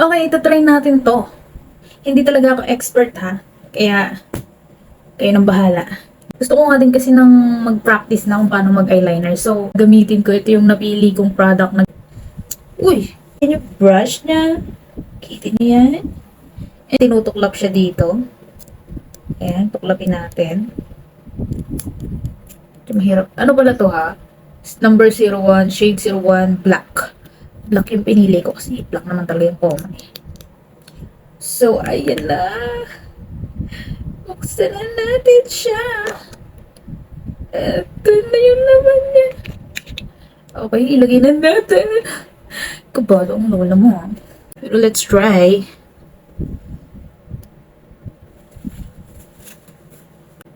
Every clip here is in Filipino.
Okay, itatry natin to. Hindi talaga ako expert ha. Kaya, kayo nang bahala. Gusto ko nga din kasi nang mag-practice na kung paano mag-eyeliner. So, gamitin ko. Ito yung napili kong product na... Uy! Yan yung brush niya. Kita niyo yan? And tinutuklap siya dito. Ayan, tuklapin natin. Ito mahirap. Ano pala to ha? Number 01, shade 01, black. Black yung pinili ko kasi black naman talaga yung common eh. So, ayan na. Buksan na natin siya. Ito na yung laman niya. Okay, ilagay na natin. Kabado ang lola mo. Pero let's try.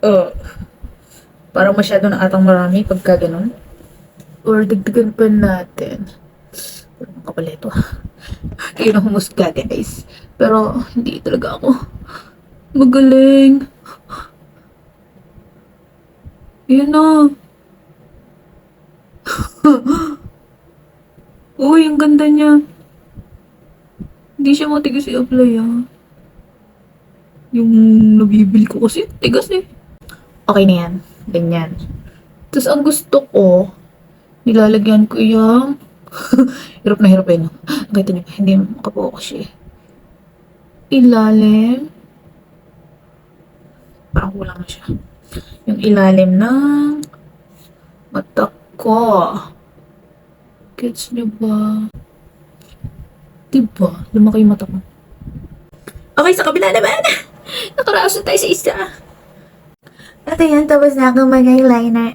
Oh, parang masyado na atang marami pagka ganun. Or dagdagan pa natin. Pero makapala ito. Kayo na humusga guys. Pero hindi talaga ako magaling. Yun na. Uy, ang ganda niya. Hindi siya matigas i-apply ah. Yung nabibili ko kasi tigas eh. Okay na yan. Ganyan. Tapos ang gusto ko, nilalagyan ko yung hirap na hirap eh no. Ganito niyo, hindi makapokus siya eh. Ilalim. Parang kulang na siya. Yung ilalim ng mata ko. Gets niyo ba? Diba? Lumaki yung mata ko. Okay, sa kabila naman. Nakaraos na tayo sa isa. At ayan, tapos na akong mag-eyeliner.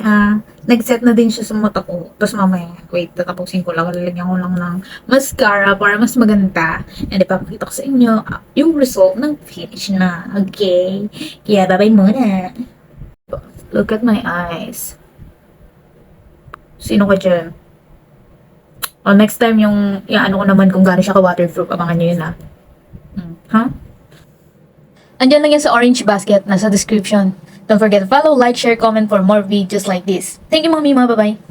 Nag-set na din siya sa mata ko. Tapos mamaya, wait, tatapusin ko lang. Lalagyan ko lang ng mascara para mas maganda. And ipapakita ko sa inyo yung result ng finish na. Okay? Kaya babay muna. Look at my eyes. Sino ka dyan? Oh, next time yung ano ko naman kung gaano siya ka-waterproof. Abangan nyo yun ha. Huh? Andiyan lang yan sa orange basket. Nasa description. Don't forget to follow, like, share, comment for more videos like this. Thank you, Mami. Bye-bye.